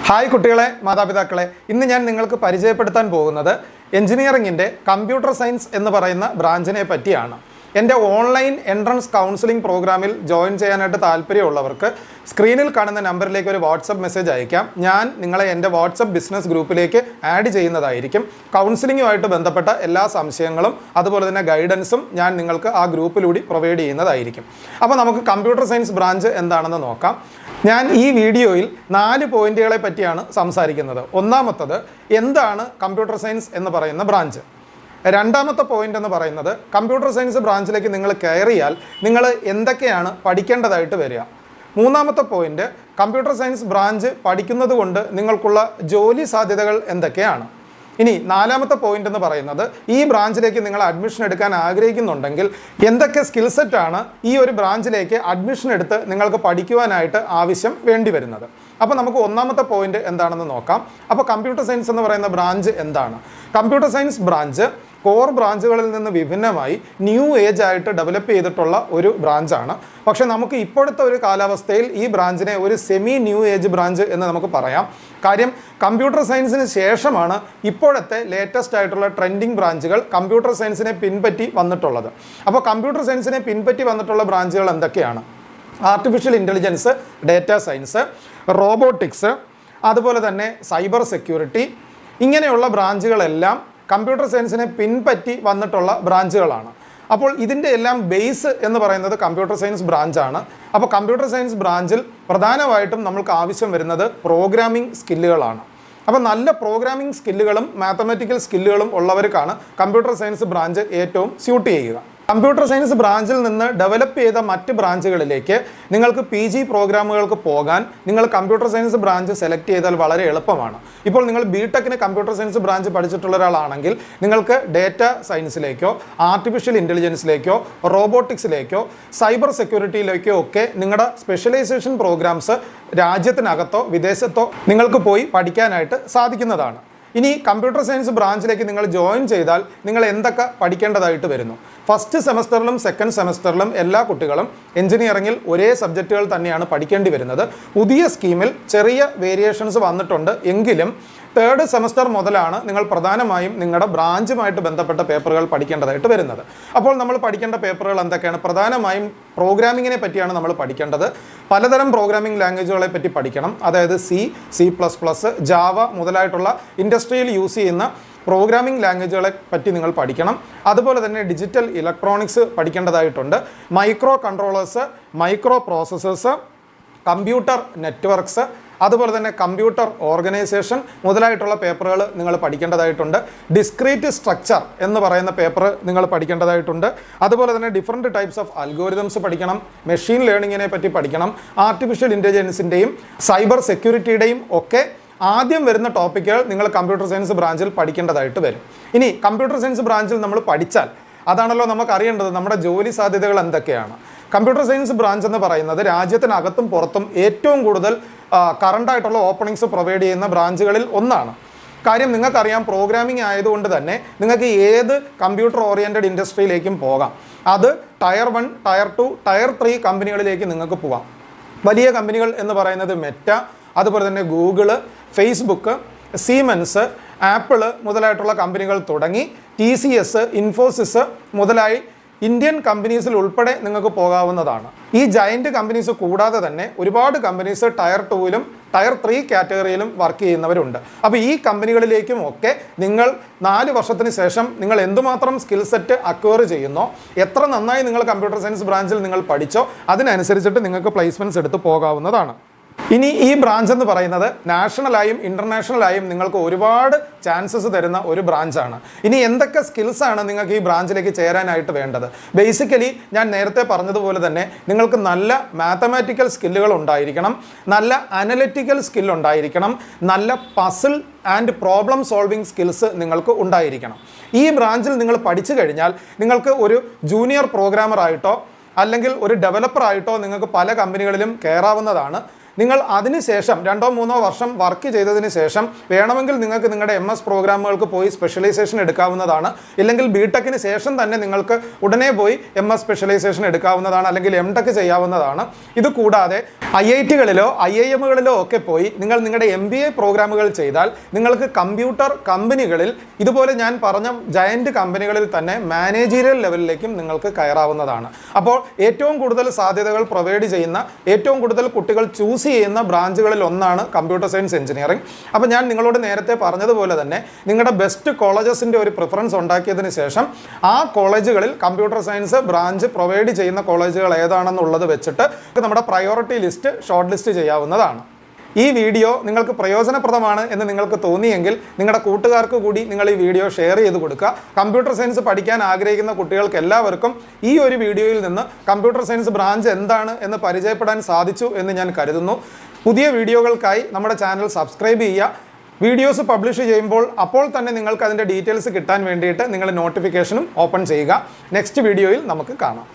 Hi കുട്ടികളെ, മാതാപിതാക്കളെ, ഇന്ന് ഞാൻ നിങ്ങൾക്ക് പരിചയപ്പെടുത്താൻ പോകുന്നത് എഞ്ചിനീയറിംഗിൻ്റെ കമ്പ്യൂട്ടർ സയൻസ് എന്ന് പറയുന്ന ബ്രാഞ്ചിനെ പറ്റിയാണ്. എൻ്റെ ഓൺലൈൻ എൻട്രൻസ് കൗൺസിലിംഗ് പ്രോഗ്രാമിൽ ജോയിൻ ചെയ്യാനായിട്ട് താല്പര്യമുള്ളവർക്ക് സ്ക്രീനിൽ കാണുന്ന നമ്പറിലേക്ക് ഒരു വാട്സപ്പ് മെസ്സേജ് അയക്കാം. ഞാൻ നിങ്ങളെ എൻ്റെ വാട്സപ്പ് ബിസിനസ് ഗ്രൂപ്പിലേക്ക് ആഡ് ചെയ്യുന്നതായിരിക്കും. കൗൺസിലിംഗുമായിട്ട് ബന്ധപ്പെട്ട എല്ലാ സംശയങ്ങളും അതുപോലെ തന്നെ ഗൈഡൻസും ഞാൻ നിങ്ങൾക്ക് ആ ഗ്രൂപ്പിലൂടെ പ്രൊവൈഡ് ചെയ്യുന്നതായിരിക്കും. അപ്പോൾ നമുക്ക് കമ്പ്യൂട്ടർ സയൻസ് ബ്രാഞ്ച് എന്താണെന്ന് നോക്കാം. ഞാൻ ഈ വീഡിയോയിൽ 4 പോയിന്റുകളെ പറ്റിയാണ് സംസാരിക്കുന്നത്. ഒന്നാമത്തത്, എന്താണ് കമ്പ്യൂട്ടർ സയൻസ് എന്ന് പറയുന്ന ബ്രാഞ്ച്. രണ്ടാമത്തെ പോയിന്റ് എന്ന് പറയുന്നത്, കമ്പ്യൂട്ടർ സയൻസ് ബ്രാഞ്ചിലേക്ക് നിങ്ങൾ കയറിയാൽ നിങ്ങൾ എന്തൊക്കെയാണ് പഠിക്കേണ്ടതായിട്ട് വരിക. മൂന്നാമത്തെ പോയിന്റ്, കമ്പ്യൂട്ടർ സയൻസ് ബ്രാഞ്ച് പഠിക്കുന്നത് കൊണ്ട് നിങ്ങൾക്കുള്ള ജോലി സാധ്യതകൾ എന്തൊക്കെയാണ്. ഇനി നാലാമത്തെ പോയിന്റ് എന്ന് പറയുന്നത്, ഈ ബ്രാഞ്ചിലേക്ക് നിങ്ങൾ അഡ്മിഷൻ എടുക്കാൻ ആഗ്രഹിക്കുന്നുണ്ടെങ്കിൽ എന്തൊക്കെ സ്കിൽ സെറ്റാണ് ഈ ഒരു ബ്രാഞ്ചിലേക്ക് അഡ്മിഷൻ എടുത്ത് നിങ്ങൾക്ക് പഠിക്കുവാനായിട്ട് ആവശ്യം വേണ്ടി വരുന്നത്. അപ്പോൾ നമുക്ക് ഒന്നാമത്തെ പോയിന്റ് എന്താണെന്ന് നോക്കാം. അപ്പോൾ കമ്പ്യൂട്ടർ സയൻസ് എന്ന് പറയുന്ന ബ്രാഞ്ച് എന്താണ്? കമ്പ്യൂട്ടർ സയൻസ് ബ്രാഞ്ച് കോർ ബ്രാഞ്ചുകളിൽ നിന്ന് വിഭിന്നമായി ന്യൂ ഏജ് ആയിട്ട് ഡെവലപ്പ് ചെയ്തിട്ടുള്ള ഒരു ബ്രാഞ്ചാണ്. പക്ഷേ നമുക്ക് ഇപ്പോഴത്തെ ഒരു കാലാവസ്ഥയിൽ ഈ ബ്രാഞ്ചിനെ ഒരു സെമി ന്യൂ ഏജ് ബ്രാഞ്ച് എന്ന് നമുക്ക് പറയാം. കാര്യം കമ്പ്യൂട്ടർ സയൻസിന് ശേഷമാണ് ഇപ്പോഴത്തെ ലേറ്റസ്റ്റ് ആയിട്ടുള്ള ട്രെൻഡിങ് ബ്രാഞ്ചുകൾ കമ്പ്യൂട്ടർ സയൻസിനെ പിൻപറ്റി വന്നിട്ടുള്ളത്. അപ്പോൾ കമ്പ്യൂട്ടർ സയൻസിനെ പിൻപറ്റി വന്നിട്ടുള്ള ബ്രാഞ്ചുകൾ എന്തൊക്കെയാണ്? Artificial intelligence, data science, robotics, അതുപോലെ തന്നെ സൈബർ സെക്യൂരിറ്റി, ഇങ്ങനെയുള്ള ബ്രാഞ്ചുകളെല്ലാം കമ്പ്യൂട്ടർ സയൻസിനെ പിൻപറ്റി വന്നിട്ടുള്ള ബ്രാഞ്ചുകളാണ്. അപ്പോൾ ഇതിൻ്റെ എല്ലാം ബേസ് എന്ന് പറയുന്നത് കമ്പ്യൂട്ടർ സയൻസ് ബ്രാഞ്ചാണ്. അപ്പോൾ കമ്പ്യൂട്ടർ സയൻസ് ബ്രാഞ്ചിൽ പ്രധാനമായിട്ടും നമ്മൾക്ക് ആവശ്യം വരുന്നത് പ്രോഗ്രാമിംഗ് സ്കില്ലുകളാണ്. അപ്പോൾ നല്ല പ്രോഗ്രാമിംഗ് സ്കില്ലുകളും മാത്തമാറ്റിക്കൽ സ്കില്ലുകളും ഉള്ളവർക്കാണ് കമ്പ്യൂട്ടർ സയൻസ് ബ്രാഞ്ച് ഏറ്റവും സ്യൂട്ട് ചെയ്യുക. കമ്പ്യൂട്ടർ സയൻസ് ബ്രാഞ്ചിൽ നിന്ന് ഡെവലപ്പ് ചെയ്ത മറ്റ് ബ്രാഞ്ചുകളിലേക്ക് നിങ്ങൾക്ക് PG പ്രോഗ്രാമുകൾക്ക് പോകാൻ നിങ്ങൾ കമ്പ്യൂട്ടർ സയൻസ് ബ്രാഞ്ച് സെലക്ട് ചെയ്താൽ വളരെ എളുപ്പമാണ്. ഇപ്പോൾ നിങ്ങൾ BTechന് കമ്പ്യൂട്ടർ സയൻസ് ബ്രാഞ്ച് പഠിച്ചിട്ടുള്ള ഒരാളാണെങ്കിൽ നിങ്ങൾക്ക് ഡേറ്റ സയൻസിലേക്കോ ആർട്ടിഫിഷ്യൽ ഇൻ്റലിജൻസിലേക്കോ റോബോട്ടിക്സിലേക്കോ സൈബർ സെക്യൂരിറ്റിയിലേക്കോ ഒക്കെ നിങ്ങളുടെ സ്പെഷ്യലൈസേഷൻ പ്രോഗ്രാംസ് രാജ്യത്തിനകത്തോ വിദേശത്തോ നിങ്ങൾക്ക് പോയി പഠിക്കാനായിട്ട് സാധിക്കുന്നതാണ്. ഇനി കമ്പ്യൂട്ടർ സയൻസ് ബ്രാഞ്ചിലേക്ക് നിങ്ങൾ ജോയിൻ ചെയ്താൽ നിങ്ങൾ എന്തൊക്കെ പഠിക്കേണ്ടതായിട്ട് വരുന്നു? ഫസ്റ്റ് സെമസ്റ്ററിലും സെക്കൻഡ് സെമസ്റ്ററിലും എല്ലാ കുട്ടികളും എഞ്ചിനീയറിംഗിൽ ഒരേ സബ്ജക്റ്റുകൾ തന്നെയാണ് പഠിക്കേണ്ടി വരുന്നത്. പുതിയ സ്കീമിൽ ചെറിയ വേരിയേഷൻസ് വന്നിട്ടുണ്ട് എങ്കിലും തേർഡ് സെമസ്റ്റർ മുതലാണ് നിങ്ങൾ പ്രധാനമായും നിങ്ങളുടെ ബ്രാഞ്ചുമായിട്ട് ബന്ധപ്പെട്ട പേപ്പറുകൾ പഠിക്കേണ്ടതായിട്ട് വരുന്നത്. അപ്പോൾ നമ്മൾ പഠിക്കേണ്ട പേപ്പറുകൾ എന്തൊക്കെയാണ്? പ്രധാനമായും പ്രോഗ്രാമിങ്ങിനെ പറ്റിയാണ് നമ്മൾ പഠിക്കേണ്ടത്. പലതരം പ്രോഗ്രാമിംഗ് ലാംഗ്വേജുകളെ പറ്റി പഠിക്കണം. അതായത് C++, ജാവ മുതലായിട്ടുള്ള ഇൻഡസ്ട്രിയിൽ യൂസ് ചെയ്യുന്ന പ്രോഗ്രാമിംഗ് ലാംഗ്വേജുകളെ പറ്റി നിങ്ങൾ പഠിക്കണം. അതുപോലെ തന്നെ ഡിജിറ്റൽ ഇലക്ട്രോണിക്സ് പഠിക്കേണ്ടതായിട്ടുണ്ട്. Micro controllers, micro processors, computer networks, അതുപോലെ തന്നെ കമ്പ്യൂട്ടർ ഓർഗനൈസേഷൻ മുതലായിട്ടുള്ള പേപ്പറുകൾ നിങ്ങൾ പഠിക്കേണ്ടതായിട്ടുണ്ട്. ഡിസ്ക്രീറ്റ് സ്ട്രക്ചർ എന്ന് പറയുന്ന പേപ്പർ നിങ്ങൾ പഠിക്കേണ്ടതായിട്ടുണ്ട്. അതുപോലെ തന്നെ ഡിഫറെൻറ്റ് ടൈപ്സ് ഓഫ് അൽഗോരിതംസ് പഠിക്കണം. മെഷീൻ ലേണിങ്ങിനെ പറ്റി പഠിക്കണം. ആർട്ടിഫിഷ്യൽ ഇൻ്റലിജൻസിൻ്റെയും സൈബർ സെക്യൂരിറ്റിയുടെയും ഒക്കെ ആദ്യം വരുന്ന ടോപ്പിക്കുകൾ നിങ്ങൾ കമ്പ്യൂട്ടർ സയൻസ് ബ്രാഞ്ചിൽ പഠിക്കേണ്ടതായിട്ട് വരും. ഇനി കമ്പ്യൂട്ടർ സയൻസ് ബ്രാഞ്ചിൽ നമ്മൾ പഠിച്ചാൽ അതാണല്ലോ നമുക്ക് അറിയേണ്ടത്, നമ്മുടെ ജോലി സാധ്യതകൾ എന്തൊക്കെയാണ്. കമ്പ്യൂട്ടർ സയൻസ് ബ്രാഞ്ച് എന്ന് പറയുന്നത് രാജ്യത്തിനകത്തും പുറത്തും ഏറ്റവും കൂടുതൽ കറണ്ടായിട്ടുള്ള ഓപ്പണിങ്സ് പ്രൊവൈഡ് ചെയ്യുന്ന ബ്രാഞ്ചുകളിൽ ഒന്നാണ്. കാര്യം നിങ്ങൾക്കറിയാം, പ്രോഗ്രാമിംഗ് ആയതുകൊണ്ട് തന്നെ നിങ്ങൾക്ക് ഏത് കമ്പ്യൂട്ടർ ഓറിയൻറ്റഡ് ഇൻഡസ്ട്രിയിലേക്കും പോകാം. അത് ടയർ 1, ടയർ 2, ടയർ 3 കമ്പനികളിലേക്ക് നിങ്ങൾക്ക് പോകാം. വലിയ കമ്പനികൾ എന്ന് പറയുന്നത് മെറ്റ, അതുപോലെ തന്നെ ഗൂഗിള്, ഫേസ്ബുക്ക്, സീമെൻസ്, ആപ്പിള് മുതലായിട്ടുള്ള കമ്പനികൾ തുടങ്ങി TCS, ഇൻഫോസിസ് മുതലായി ഇന്ത്യൻ കമ്പനീസിൽ ഉൾപ്പെടെ നിങ്ങൾക്ക് പോകാവുന്നതാണ്. ഈ ജയൻറ്റ് കമ്പനീസ് കൂടാതെ തന്നെ ഒരുപാട് കമ്പനീസ് ടയർ 2ലും ടയർ 3 കാറ്റഗറിയിലും വർക്ക് ചെയ്യുന്നവരുണ്ട്. അപ്പോൾ ഈ കമ്പനികളിലേക്കും ഒക്കെ നിങ്ങൾ 4 വർഷത്തിന് ശേഷം നിങ്ങൾ എന്തുമാത്രം സ്കിൽ സെറ്റ് അക്വയർ ചെയ്യുന്നോ, എത്ര നന്നായി നിങ്ങൾ കമ്പ്യൂട്ടർ സയൻസ് ബ്രാഞ്ചിൽ നിങ്ങൾ പഠിച്ചോ അതിനനുസരിച്ചിട്ട് നിങ്ങൾക്ക് പ്ലേസ്മെൻറ്റ്സ് എടുത്ത് പോകാവുന്നതാണ്. ഇനി ഈ ബ്രാഞ്ച് എന്ന് പറയുന്നത് നാഷണലായും ഇൻ്റർനാഷണലായും നിങ്ങൾക്ക് ഒരുപാട് ചാൻസസ് തരുന്ന ഒരു ബ്രാഞ്ചാണ്. ഇനി എന്തൊക്കെ സ്കിൽസാണ് നിങ്ങൾക്ക് ഈ ബ്രാഞ്ചിലേക്ക് ചേരാനായിട്ട് വേണ്ടത്? ബേസിക്കലി ഞാൻ നേരത്തെ പറഞ്ഞതുപോലെ തന്നെ നിങ്ങൾക്ക് നല്ല മാത്തമാറ്റിക്കൽ സ്കില്ലുകൾ ഉണ്ടായിരിക്കണം, നല്ല അനലിറ്റിക്കൽ സ്കിൽ ഉണ്ടായിരിക്കണം, നല്ല puzzle and problem solving skills നിങ്ങൾക്ക് ഉണ്ടായിരിക്കണം. ഈ ബ്രാഞ്ചിൽ നിങ്ങൾ പഠിച്ചു കഴിഞ്ഞാൽ നിങ്ങൾക്ക് ഒരു ജൂനിയർ പ്രോഗ്രാമറായിട്ടോ അല്ലെങ്കിൽ ഒരു ഡെവലപ്പറായിട്ടോ നിങ്ങൾക്ക് പല കമ്പനികളിലും കയറാവുന്നതാണ്. നിങ്ങൾ അതിനുശേഷം 2-3 വർഷം വർക്ക് ചെയ്തതിന് ശേഷം വേണമെങ്കിൽ നിങ്ങൾക്ക് നിങ്ങളുടെ MS പ്രോഗ്രാമുകൾക്ക് പോയി സ്പെഷ്യലൈസേഷൻ എടുക്കാവുന്നതാണ്. ഇല്ലെങ്കിൽ ബിടെക്കിന് ശേഷം തന്നെ നിങ്ങൾക്ക് ഉടനെ പോയി MS സ്പെഷ്യലൈസേഷൻ എടുക്കാവുന്നതാണ്, അല്ലെങ്കിൽ MTech ചെയ്യാവുന്നതാണ്. ഇത് കൂടാതെ IITകളിലോ IIMകളിലോ ഒക്കെ പോയി നിങ്ങൾ നിങ്ങളുടെ MBA പ്രോഗ്രാമുകൾ ചെയ്താൽ നിങ്ങൾക്ക് കമ്പ്യൂട്ടർ കമ്പനികളിൽ ഇതുപോലെ ഞാൻ പറഞ്ഞ ജയന്റ് കമ്പനികളിൽ തന്നെ മാനേജീരിയൽ ലെവലിലേക്കും നിങ്ങൾക്ക് കയറാവുന്നതാണ്. അപ്പോൾ ഏറ്റവും കൂടുതൽ സാധ്യതകൾ പ്രൊവൈഡ് ചെയ്യുന്ന, ഏറ്റവും കൂടുതൽ കുട്ടികൾ ചൂസ് ചെയ്യുന്ന ബ്രാഞ്ചുകളിൽ ഒന്നാണ് കമ്പ്യൂട്ടർ സയൻസ് എഞ്ചിനീയറിംഗ്. അപ്പോൾ ഞാൻ നിങ്ങളോട് നേരത്തെ പറഞ്ഞതുപോലെ തന്നെ നിങ്ങളുടെ ബെസ്റ്റ് കോളേജസിൻ്റെ ഒരു പ്രിഫറൻസ് ഉണ്ടാക്കിയതിന് ശേഷം ആ കോളേജുകളിൽ കമ്പ്യൂട്ടർ സയൻസ് ബ്രാഞ്ച് പ്രൊവൈഡ് ചെയ്യുന്ന കോളേജുകൾ ഏതാണെന്നുള്ളത് വെച്ചിട്ട് നമ്മുടെ പ്രയോറിറ്റി ലിസ്റ്റ് ഷോർട്ട് ലിസ്റ്റ് ചെയ്യാവുന്നതാണ്. ഈ വീഡിയോ നിങ്ങൾക്ക് പ്രയോജനപ്രദമാണ് എന്ന് നിങ്ങൾക്ക് തോന്നിയെങ്കിൽ നിങ്ങളുടെ കൂട്ടുകാർക്ക് കൂടി നിങ്ങൾ ഈ വീഡിയോ ഷെയർ ചെയ്ത് കൊടുക്കുക. കമ്പ്യൂട്ടർ സയൻസ് പഠിക്കാൻ ആഗ്രഹിക്കുന്ന കുട്ടികൾക്ക് എല്ലാവർക്കും ഈ ഒരു വീഡിയോയിൽ നിന്ന് കമ്പ്യൂട്ടർ സയൻസ് ബ്രാഞ്ച് എന്താണ് എന്ന് പരിചയപ്പെടാൻ സാധിച്ചു എന്ന് ഞാൻ കരുതുന്നു. പുതിയ വീഡിയോകൾക്കായി നമ്മുടെ ചാനൽ സബ്സ്ക്രൈബ് ചെയ്യുക. വീഡിയോസ് പബ്ലിഷ് ചെയ്യുമ്പോൾ അപ്പോൾ തന്നെ നിങ്ങൾക്ക് അതിൻ്റെ ഡീറ്റെയിൽസ് കിട്ടാൻ വേണ്ടിയിട്ട് നിങ്ങൾ നോട്ടിഫിക്കേഷനും ഓപ്പൺ ചെയ്യുക. നെക്സ്റ്റ് വീഡിയോയിൽ നമുക്ക് കാണാം.